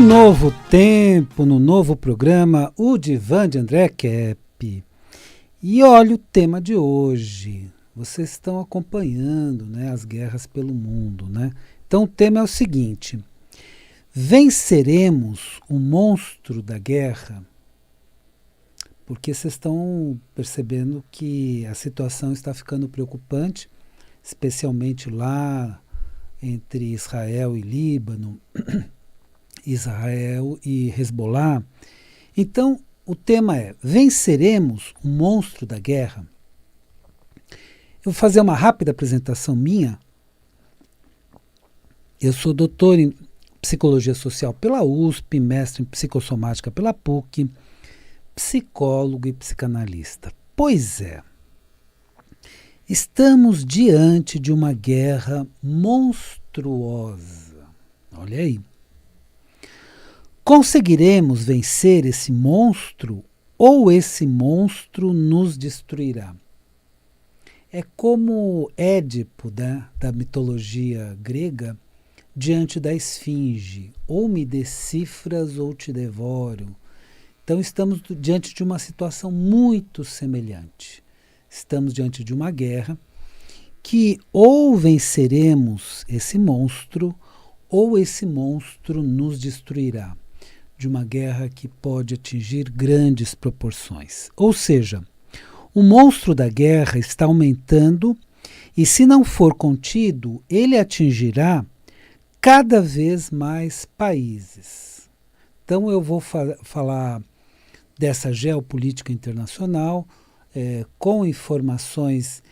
novo tempo, no novo programa, o Divã de André Kepp. E olha o tema de hoje. Vocês estão acompanhando, né, as guerras pelo mundo, né? Então o tema é o seguinte: venceremos o monstro da guerra? Porque vocês estão percebendo que a situação está ficando preocupante, especialmente lá entre Israel e Líbano, Israel e Hezbollah. Então, o tema é: venceremos o monstro da guerra? Eu vou fazer uma rápida apresentação minha. Eu sou doutor em Psicologia Social pela USP, mestre em Psicossomática pela PUC, psicólogo e psicanalista. Pois é, estamos diante de uma guerra monstruosa. Olha aí. Conseguiremos vencer esse monstro ou esse monstro nos destruirá? É como Édipo, né, da mitologia grega, diante da esfinge: ou me decifras ou te devoro. Então estamos diante de uma situação muito semelhante. Estamos diante de uma guerra que ou venceremos esse monstro ou esse monstro nos destruirá. De uma guerra que pode atingir grandes proporções. Ou seja, o monstro da guerra está aumentando e, se não for contido, ele atingirá cada vez mais países. Então eu vou falar dessa geopolítica internacional com informações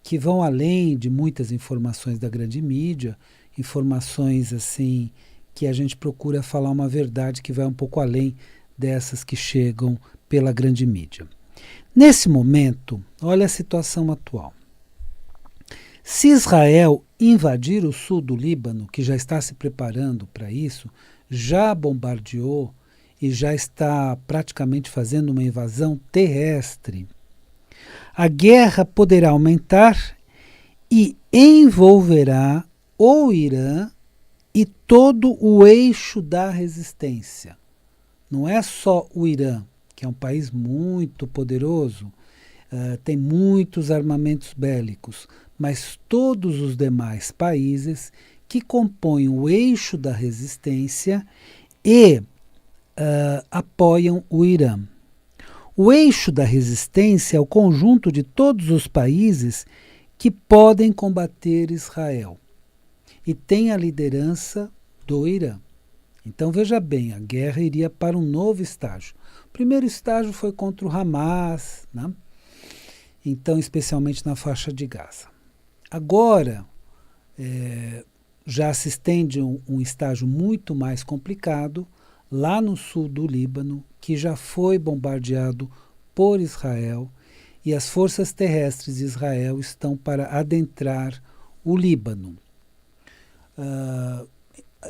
que vão além de muitas informações da grande mídia, informações assim que a gente procura falar uma verdade que vai um pouco além dessas que chegam pela grande mídia. Nesse momento, olha a situação atual. Se Israel invadir o sul do Líbano, que já está se preparando para isso, já bombardeou e já está praticamente fazendo uma invasão terrestre, a guerra poderá aumentar e envolverá o Irã e todo o eixo da resistência. Não é só o Irã, que é um país muito poderoso, tem muitos armamentos bélicos, mas todos os demais países que compõem o eixo da resistência e apoiam o Irã. O eixo da resistência é o conjunto de todos os países que podem combater Israel e tem a liderança do Irã. Então veja bem, a guerra iria para um novo estágio. O primeiro estágio foi contra o Hamas, né? Então especialmente na faixa de Gaza. Agora já se estende um estágio muito mais complicado lá no sul do Líbano, que já foi bombardeado por Israel, e as forças terrestres de Israel estão para adentrar o Líbano.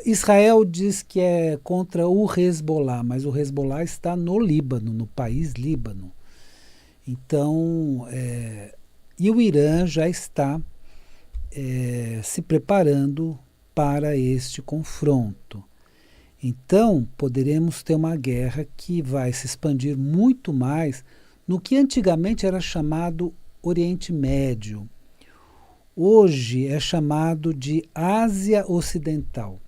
Israel diz que é contra o Hezbollah, mas o Hezbollah está no Líbano, no país Líbano. Então, e o Irã já está se preparando para este confronto. Então, poderemos ter uma guerra que vai se expandir muito mais no que antigamente era chamado Oriente Médio. Hoje é chamado de Ásia Ocidental.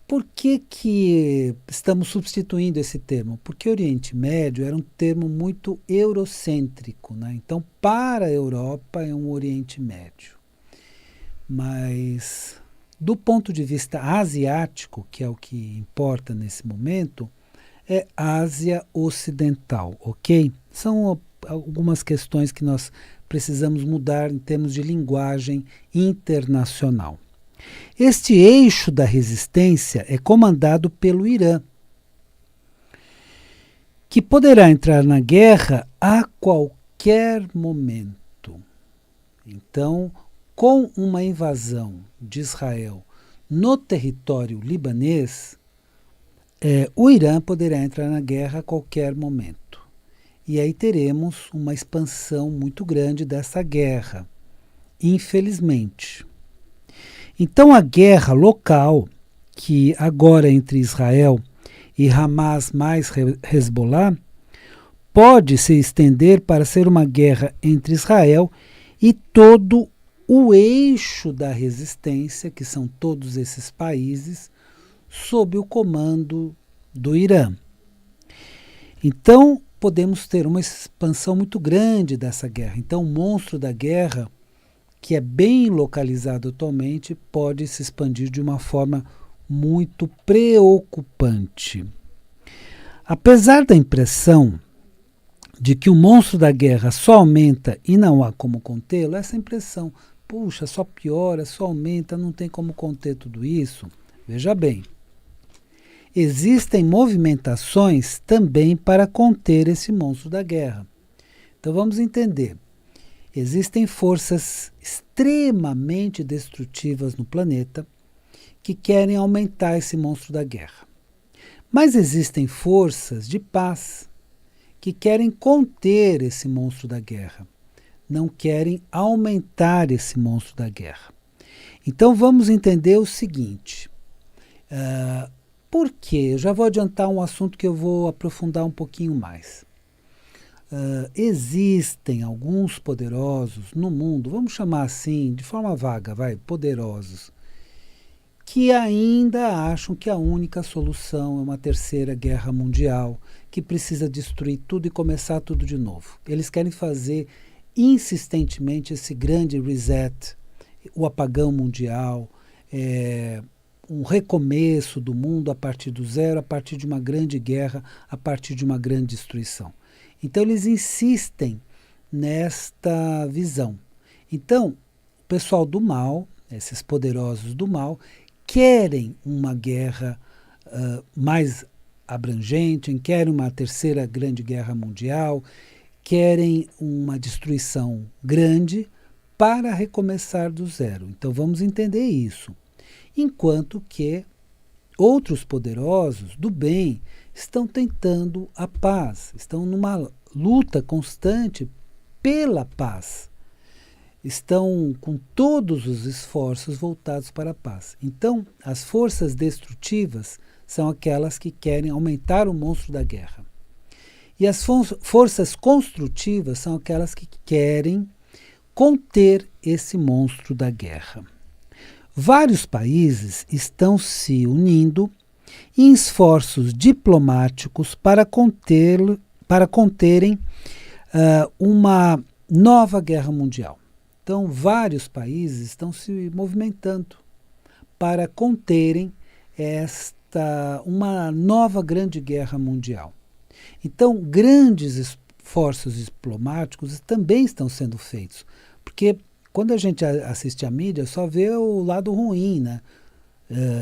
Por que estamos substituindo esse termo? Porque Oriente Médio era um termo muito eurocêntrico, né? Então, para a Europa é um Oriente Médio. Mas, do ponto de vista asiático, que é o que importa nesse momento, é Ásia Ocidental, ok? São algumas questões que nós precisamos mudar em termos de linguagem internacional. Este eixo da resistência é comandado pelo Irã, que poderá entrar na guerra a qualquer momento. Então, com uma invasão de Israel no território libanês, o Irã poderá entrar na guerra a qualquer momento. E aí teremos uma expansão muito grande dessa guerra, infelizmente. Então a guerra local, que agora entre Israel e Hamas mais Hezbollah pode se estender para ser uma guerra entre Israel e todo o eixo da resistência, que são todos esses países, sob o comando do Irã. Então, podemos ter uma expansão muito grande dessa guerra. Então, o monstro da guerra, que é bem localizado atualmente, pode se expandir de uma forma muito preocupante. Apesar da impressão de que o monstro da guerra só aumenta e não há como contê-lo, essa impressão, puxa, só piora, só aumenta, não tem como conter tudo isso. Veja bem, existem movimentações também para conter esse monstro da guerra. Então vamos entender. Existem forças extremamente destrutivas no planeta que querem aumentar esse monstro da guerra. Mas existem forças de paz que querem conter esse monstro da guerra, não querem aumentar esse monstro da guerra. Então vamos entender o seguinte, por quê? Eu já vou adiantar um assunto que eu vou aprofundar um pouquinho mais. Existem alguns poderosos no mundo, vamos chamar assim, de forma vaga, poderosos, que ainda acham que a única solução é uma terceira guerra mundial, que precisa destruir tudo e começar tudo de novo. Eles querem fazer insistentemente esse grande reset, o apagão mundial, um recomeço do mundo a partir do zero, a partir de uma grande guerra, a partir de uma grande destruição. Então eles insistem nesta visão. Então, o pessoal do mal, esses poderosos do mal, querem uma guerra mais abrangente, querem uma terceira grande guerra mundial, querem uma destruição grande para recomeçar do zero. Então vamos entender isso. Enquanto que outros poderosos do bem estão tentando a paz, estão numa luta constante pela paz. Estão com todos os esforços voltados para a paz. Então, as forças destrutivas são aquelas que querem aumentar o monstro da guerra. E as forças construtivas são aquelas que querem conter esse monstro da guerra. Vários países estão se unindo em esforços diplomáticos para conterem uma nova guerra mundial. Então, vários países estão se movimentando para conterem uma nova grande guerra mundial. Então, grandes esforços diplomáticos também estão sendo feitos, porque quando a gente assiste à mídia, só vê o lado ruim, né?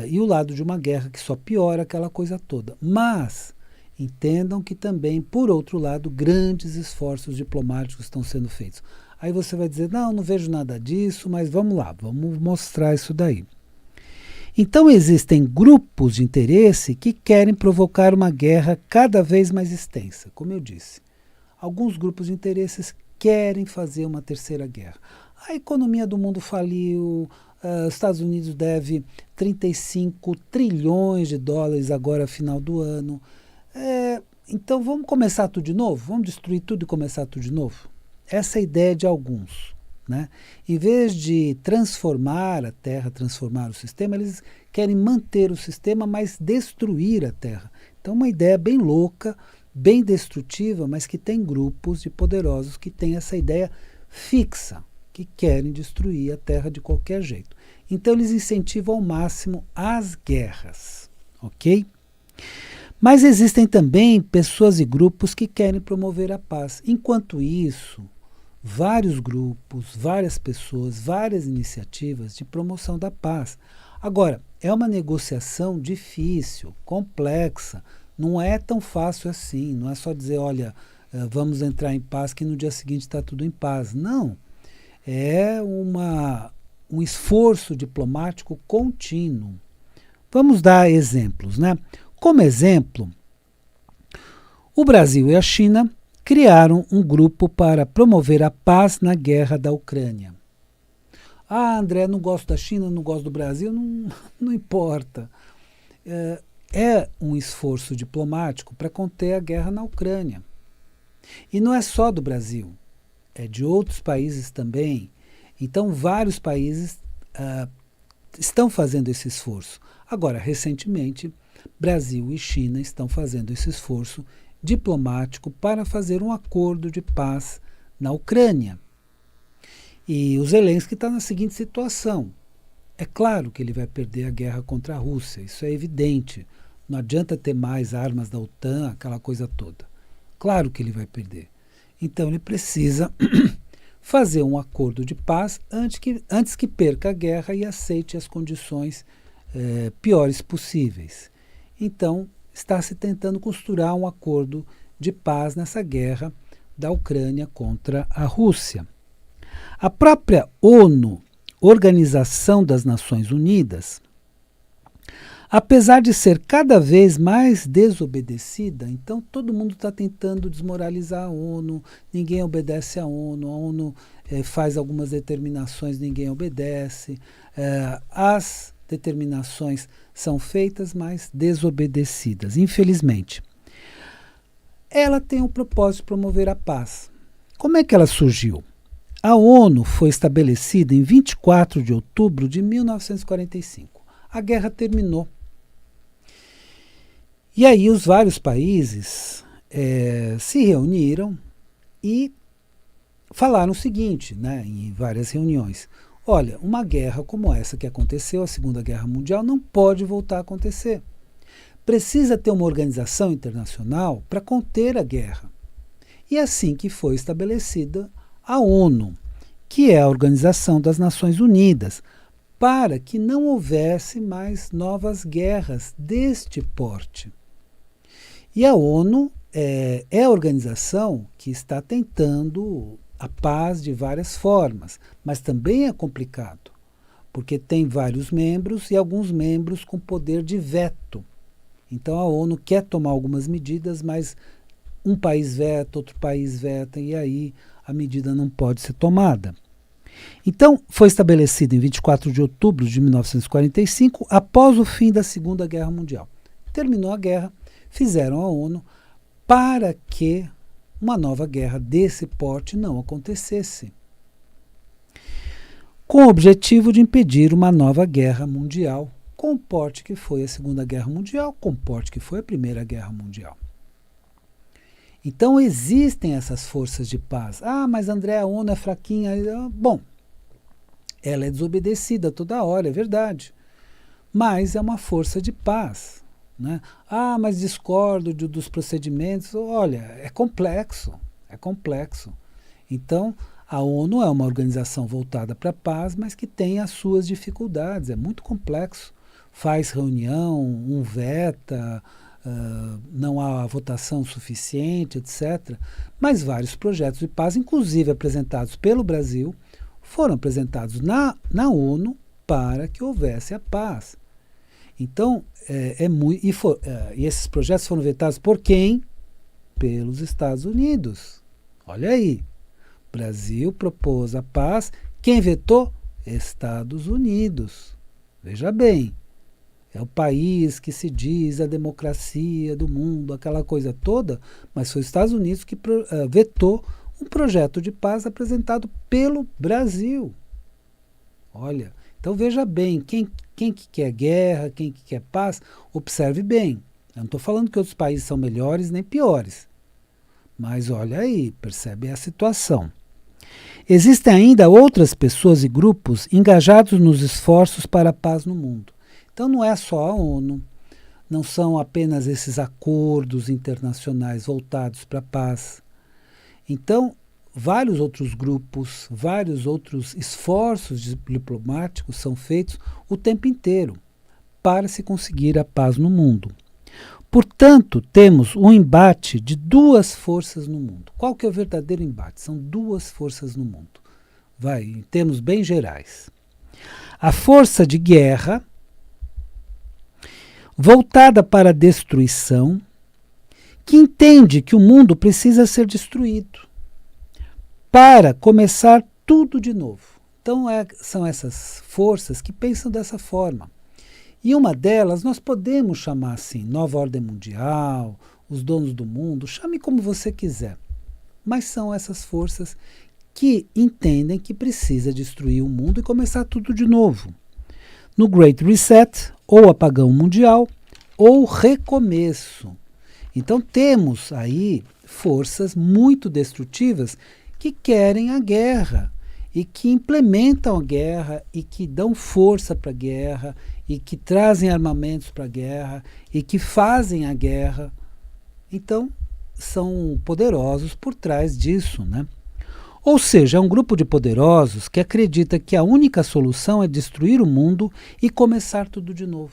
E o lado de uma guerra que só piora aquela coisa toda. Mas entendam que também, por outro lado, grandes esforços diplomáticos estão sendo feitos. Aí você vai dizer, não vejo nada disso, mas vamos lá, vamos mostrar isso daí. Então existem grupos de interesse que querem provocar uma guerra cada vez mais extensa, como eu disse. Alguns grupos de interesses querem fazer uma terceira guerra. A economia do mundo faliu, os Estados Unidos deve 35 trilhões de dólares agora, final do ano. Então vamos começar tudo de novo? Vamos destruir tudo e começar tudo de novo? Essa é a ideia de alguns. Né? Em vez de transformar a Terra, transformar o sistema, eles querem manter o sistema, mas destruir a Terra. Então, uma ideia bem louca, bem destrutiva, mas que tem grupos de poderosos que têm essa ideia fixa, que querem destruir a Terra de qualquer jeito. Então, eles incentivam ao máximo as guerras, ok? Mas existem também pessoas e grupos que querem promover a paz. Enquanto isso, vários grupos, várias pessoas, várias iniciativas de promoção da paz. Agora, é uma negociação difícil, complexa, não é tão fácil assim, não é só dizer, olha, vamos entrar em paz que no dia seguinte está tudo em paz. Não, é um esforço diplomático contínuo. Vamos dar exemplos, né? Como exemplo, o Brasil e a China criaram um grupo para promover a paz na guerra da Ucrânia. Ah, André, não gosto da China, não gosto do Brasil, não importa. é um esforço diplomático para conter a guerra na Ucrânia. E não é só do Brasil, é de outros países também. Então, vários países estão fazendo esse esforço. Agora, recentemente, Brasil e China estão fazendo esse esforço diplomático para fazer um acordo de paz na Ucrânia. E o Zelensky está na seguinte situação. É claro que ele vai perder a guerra contra a Rússia, isso é evidente. Não adianta ter mais armas da OTAN, aquela coisa toda. Claro que ele vai perder. Então ele precisa fazer um acordo de paz antes que perca a guerra e aceite as condições piores possíveis. Então está se tentando costurar um acordo de paz nessa guerra da Ucrânia contra a Rússia. A própria ONU, Organização das Nações Unidas, apesar de ser cada vez mais desobedecida, então todo mundo está tentando desmoralizar a ONU, ninguém obedece à ONU, a ONU faz algumas determinações, ninguém obedece, as determinações são feitas, mas desobedecidas, infelizmente. Ela tem o propósito de promover a paz. Como é que ela surgiu? A ONU foi estabelecida em 24 de outubro de 1945. A guerra terminou. E aí os vários países se reuniram e falaram o seguinte, né, em várias reuniões. Olha, uma guerra como essa que aconteceu, a Segunda Guerra Mundial, não pode voltar a acontecer. Precisa ter uma organização internacional para conter a guerra. E assim que foi estabelecida a ONU, que é a Organização das Nações Unidas, para que não houvesse mais novas guerras deste porte. E a ONU é a organização que está tentando a paz de várias formas, mas também é complicado, porque tem vários membros e alguns membros com poder de veto. Então a ONU quer tomar algumas medidas, mas um país veta, outro país veta, e aí a medida não pode ser tomada. Então, foi estabelecido em 24 de outubro de 1945, após o fim da Segunda Guerra Mundial. Terminou a guerra, fizeram a ONU para que uma nova guerra desse porte não acontecesse, com o objetivo de impedir uma nova guerra mundial, com o porte que foi a Segunda Guerra Mundial, com o porte que foi a Primeira Guerra Mundial. Então existem essas forças de paz. Ah, mas André, a ONU é fraquinha. Bom, ela é desobedecida toda hora, é verdade. Mas é uma força de paz. Né? Ah, mas discordo dos procedimentos. Olha, é complexo. Então, a ONU é uma organização voltada para a paz, mas que tem as suas dificuldades. É muito complexo. Faz reunião, um veta, não há votação suficiente, etc. Mas vários projetos de paz, inclusive apresentados pelo Brasil, foram apresentados na ONU para que houvesse a paz. Então, e esses projetos foram vetados por quem? Pelos Estados Unidos. Olha aí, Brasil propôs a paz, quem vetou? Estados Unidos. Veja bem, é o país que se diz a democracia do mundo, aquela coisa toda, mas foi os Estados Unidos que vetou um projeto de paz apresentado pelo Brasil. Olha, então veja bem, quem que quer guerra, quem que quer paz, observe bem. Eu não estou falando que outros países são melhores nem piores, mas olha aí, percebe a situação. Existem ainda outras pessoas e grupos engajados nos esforços para a paz no mundo. Então não é só a ONU, não são apenas esses acordos internacionais voltados para a paz. Então, vários outros grupos, vários outros esforços diplomáticos são feitos o tempo inteiro para se conseguir a paz no mundo. Portanto, temos um embate de duas forças no mundo. Qual que é o verdadeiro embate? São duas forças no mundo. Vai, em termos bem gerais. A força de guerra, voltada para a destruição, que entende que o mundo precisa ser destruído para começar tudo de novo. Então são essas forças que pensam dessa forma. E uma delas nós podemos chamar assim, nova ordem mundial, os donos do mundo, chame como você quiser. Mas são essas forças que entendem que precisa destruir o mundo e começar tudo de novo. No Great Reset, ou apagão mundial, ou recomeço. Então temos aí forças muito destrutivas que querem a guerra e que implementam a guerra e que dão força para a guerra e que trazem armamentos para a guerra e que fazem a guerra. Então, são poderosos por trás disso, né? Ou seja, é um grupo de poderosos que acredita que a única solução é destruir o mundo e começar tudo de novo.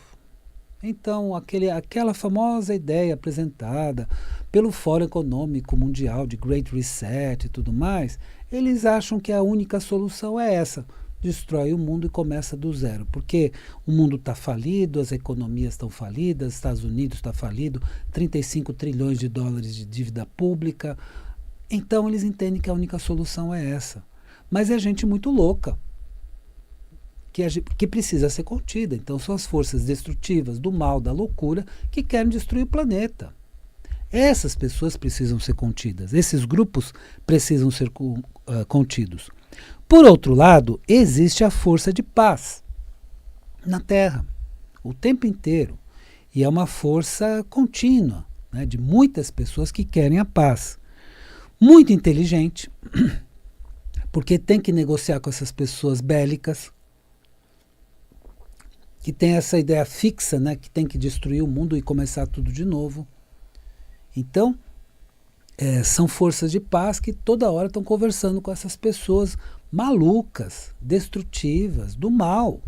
Então, aquela famosa ideia apresentada pelo Fórum Econômico Mundial de Great Reset e tudo mais, eles acham que a única solução é essa: destrói o mundo e começa do zero. Porque o mundo está falido, as economias estão falidas, Estados Unidos está falido, 35 trilhões de dólares de dívida pública. Então eles entendem que a única solução é essa. Mas é gente muito louca, que precisa ser contida. Então são as forças destrutivas do mal, da loucura, que querem destruir o planeta. Essas pessoas precisam ser contidas, esses grupos precisam ser contidos. Por outro lado, existe a força de paz na Terra, o tempo inteiro. E é uma força contínua, né, de muitas pessoas que querem a paz. Muito inteligente, porque tem que negociar com essas pessoas bélicas, que tem essa ideia fixa, né, que tem que destruir o mundo e começar tudo de novo. Então, são forças de paz que toda hora estão conversando com essas pessoas malucas, destrutivas, do mal. O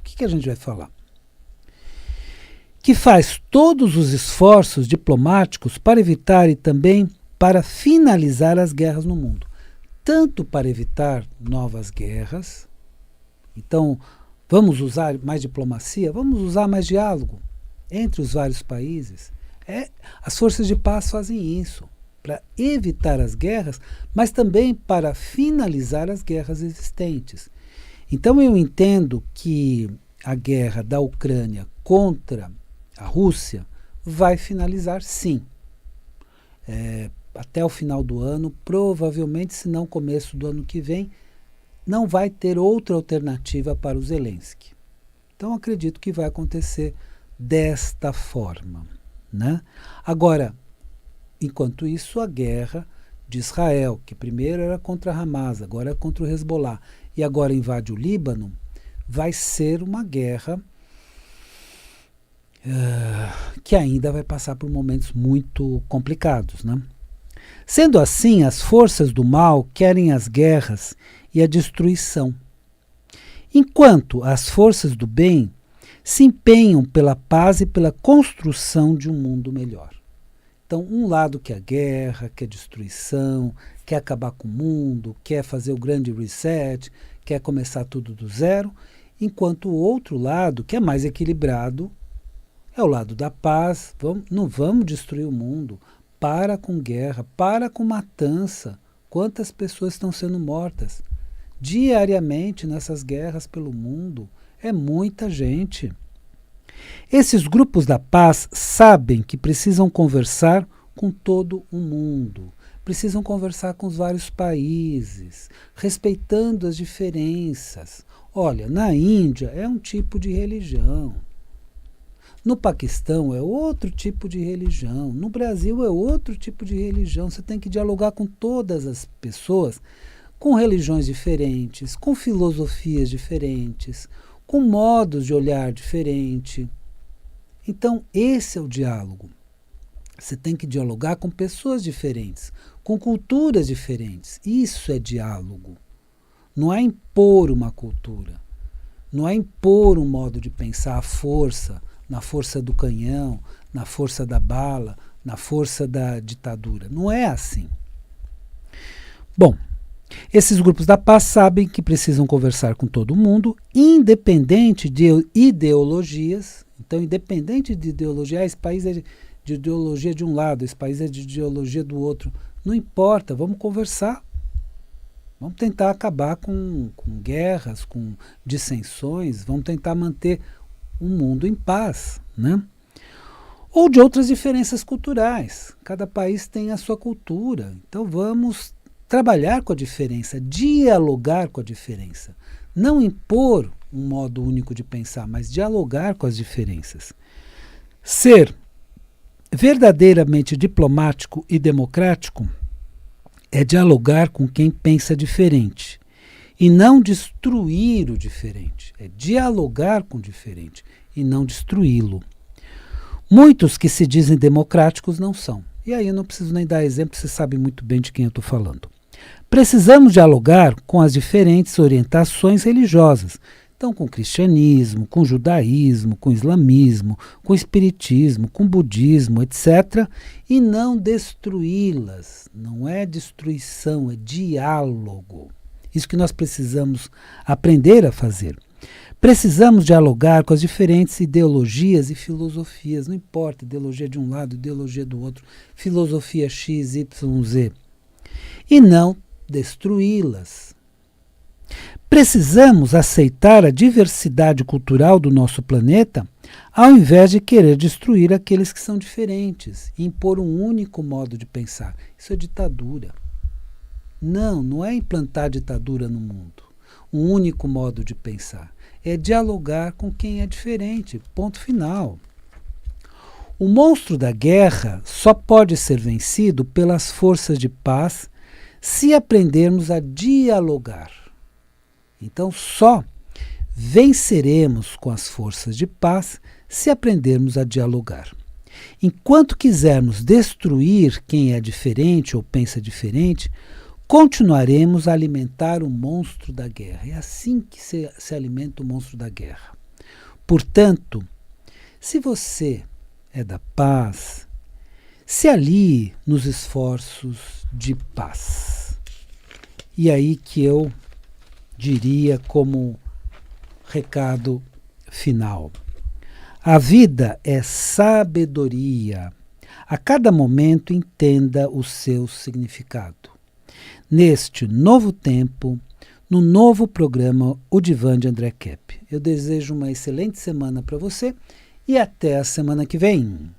que a gente vai falar? Que faz todos os esforços diplomáticos para evitar e também para finalizar as guerras no mundo. Tanto para evitar novas guerras, então vamos usar mais diplomacia, vamos usar mais diálogo entre os vários países. As forças de paz fazem isso, para evitar as guerras, mas também para finalizar as guerras existentes. Então eu entendo que a guerra da Ucrânia contra a Rússia vai finalizar sim. Até o final do ano, provavelmente, se não começo do ano que vem, não vai ter outra alternativa para o Zelensky. Então acredito que vai acontecer desta forma, né? Agora, enquanto isso, a guerra de Israel, que primeiro era contra Hamas, agora é contra o Hezbollah, e agora invade o Líbano, vai ser uma guerra que ainda vai passar por momentos muito complicados, né? Sendo assim, as forças do mal querem as guerras e a destruição, enquanto as forças do bem se empenham pela paz e pela construção de um mundo melhor. Então, um lado quer guerra, quer destruição, quer acabar com o mundo, quer fazer o grande reset, quer começar tudo do zero, enquanto o outro lado, que é mais equilibrado, é o lado da paz. Não vamos destruir o mundo. Para com guerra, para com matança. Quantas pessoas estão sendo mortas diariamente nessas guerras pelo mundo? É muita gente. Esses grupos da paz sabem que precisam conversar com todo o mundo, precisam conversar com os vários países, respeitando as diferenças. Olha, na Índia é um tipo de religião. No Paquistão é outro tipo de religião. No Brasil é outro tipo de religião. Você tem que dialogar com todas as pessoas, com religiões diferentes, com filosofias diferentes, com modos de olhar diferentes. Então, esse é o diálogo. Você tem que dialogar com pessoas diferentes, com culturas diferentes. Isso é diálogo. Não é impor uma cultura. Não é impor um modo de pensar à força, na força do canhão, na força da bala, na força da ditadura. Não é assim. Bom, esses grupos da paz sabem que precisam conversar com todo mundo, independente de ideologias. Então, independente de ideologia, esse país é de ideologia de um lado, esse país é de ideologia do outro. Não importa, vamos conversar. Vamos tentar acabar com guerras, com dissensões, vamos tentar manter um mundo em paz, né? Ou de outras diferenças culturais. Cada país tem a sua cultura. Então vamos trabalhar com a diferença, dialogar com a diferença. Não impor um modo único de pensar, mas dialogar com as diferenças. Ser verdadeiramente diplomático e democrático é dialogar com quem pensa diferente e não destruir o diferente. É dialogar com o diferente e não destruí-lo. Muitos que se dizem democráticos não são. E aí eu não preciso nem dar exemplo, você sabe muito bem de quem eu estou falando. Precisamos dialogar com as diferentes orientações religiosas. Então, com o cristianismo, com o judaísmo, com o islamismo, com o espiritismo, com o budismo, etc. E não destruí-las. Não é destruição, é diálogo. Isso que nós precisamos aprender a fazer. Precisamos dialogar com as diferentes ideologias e filosofias. Não importa, ideologia de um lado, ideologia do outro, filosofia X, Y, Z. E não destruí-las. Precisamos aceitar a diversidade cultural do nosso planeta ao invés de querer destruir aqueles que são diferentes e impor um único modo de pensar. Isso é ditadura. Não é implantar ditadura no mundo. Um único modo de pensar. É dialogar com quem é diferente. Ponto final. O monstro da guerra só pode ser vencido pelas forças de paz se aprendermos a dialogar. Então, só venceremos com as forças de paz se aprendermos a dialogar. Enquanto quisermos destruir quem é diferente ou pensa diferente, continuaremos a alimentar o monstro da guerra. É assim que se alimenta o monstro da guerra. Portanto, se você é da paz, se alie nos esforços de paz. E aí que eu diria como recado final. A vida é sabedoria. A cada momento entenda o seu significado. Neste novo tempo, no novo programa O Divã de André Kepp. Eu desejo uma excelente semana para você e até a semana que vem.